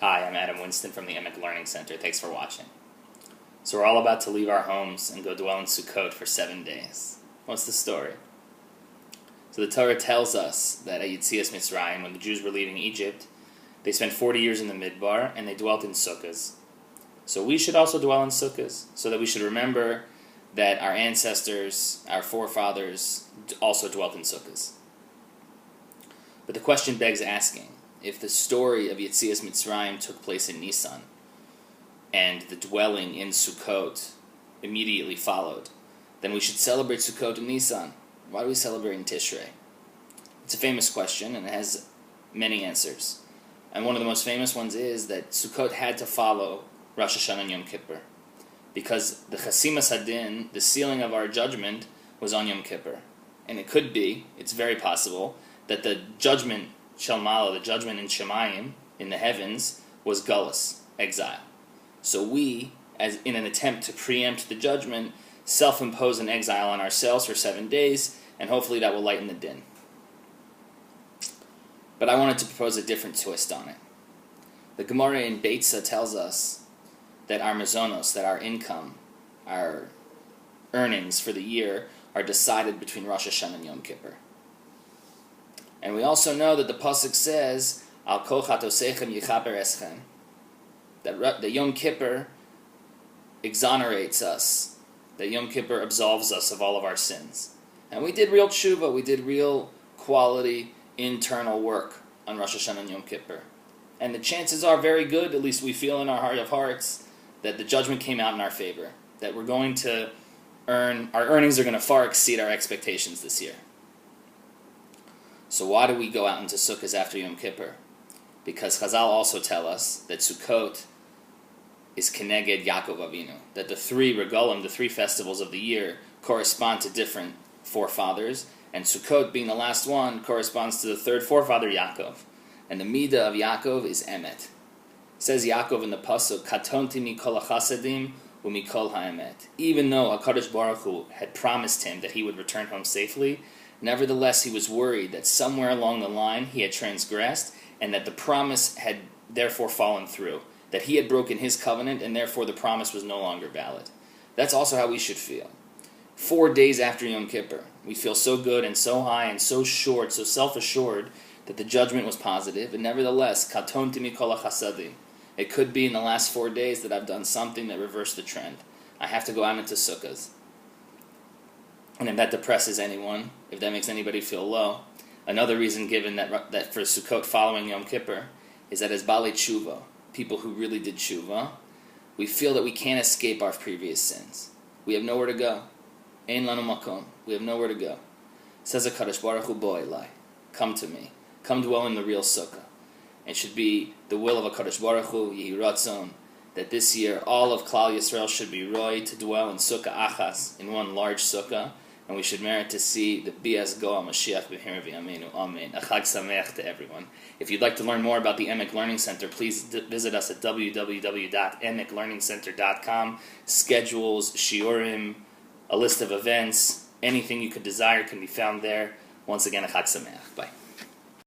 Hi, I'm Winston from the Emek Learning Center. Thanks for watching. So we're all about to leave our homes and go dwell in Sukkot for 7 days. What's the story? So the Torah tells us that at Yetzias Mitzrayim, when the Jews were leaving Egypt, they spent 40 years in the Midbar and they dwelt in sukkahs. So we should also dwell in sukkahs, so that we should remember that our ancestors, our forefathers, also dwelt in sukkahs. But the question begs asking, if the story of Yetzias Mitzrayim took place in Nisan, and the dwelling in Sukkot immediately followed, then we should celebrate Sukkot in Nisan. Why do we celebrate in Tishrei? It's a famous question, and it has many answers. And one of the most famous ones is that Sukkot had to follow Rosh Hashanah and Yom Kippur, because the Chasimas Hadin, the sealing of our judgment, was on Yom Kippur. And it could be, it's very possible, that the judgment Shalmala, the judgment in Shemayim, in the heavens, was Gullus, exile. So we, as in an attempt to preempt the judgment, self-impose an exile on ourselves for 7 days, and hopefully that will lighten the din. But I wanted to propose a different twist on it. The Gemara in Beitza tells us that our mazonos, that our income, our earnings for the year, are decided between Rosh Hashanah and Yom Kippur. And we also know that the pasuk says, "Al kol chatosechem yichaper eschem," that the Yom Kippur exonerates us, that Yom Kippur absolves us of all of our sins. And we did real tshuva, we did real quality internal work on Rosh Hashanah and Yom Kippur. And the chances are very good, at least we feel in our heart of hearts, that the judgment came out in our favor, that we're going to our earnings are going to far exceed our expectations this year. So why do we go out into Sukkot after Yom Kippur? Because Chazal also tell us that Sukkot is Keneged Yaakov Avinu, that the three regalim, the three festivals of the year, correspond to different forefathers, and Sukkot, being the last one, corresponds to the third forefather, Yaakov. And the midah of Yaakov is Emet. It says Yaakov in the pasuk, Katonti mikol hachasadim umikol ha'emet. Even though HaKadosh Baruch Hu had promised him that he would return home safely, nevertheless, he was worried that somewhere along the line he had transgressed and that the promise had therefore fallen through, that he had broken his covenant and therefore the promise was no longer valid. That's also how we should feel. 4 days after Yom Kippur, we feel so good and so high and so short, so self-assured that the judgment was positive, and nevertheless, katonti mikol hachasadim. It could be in the last 4 days that I've done something that reversed the trend. I have to go out into sukkahs. And if that depresses anyone, if that makes anybody feel low, another reason given that for Sukkot following Yom Kippur is that as Balei Tshuva, people who really did Tshuva, we feel that we can't escape our previous sins. We have nowhere to go. Ein lanu makom. We have nowhere to go. Says HaKadosh Baruch Hu bo elai. Come to me. Come dwell in the real sukkah. It should be the will of HaKadosh Baruch Hu, Yehi Ratzon, that this year all of Klal Yisrael should be roi to dwell in sukkah achas, in one large sukkah, and we should merit to see the Bias Goa Mashiach B'Himra V'Yameinu. Amen. A Chag Sameach to everyone. If you'd like to learn more about the Emek Learning Center, please visit us at www.emeklearningcenter.com. Schedules, shiurim, a list of events, anything you could desire can be found there. Once again, a Chag Sameach. Bye.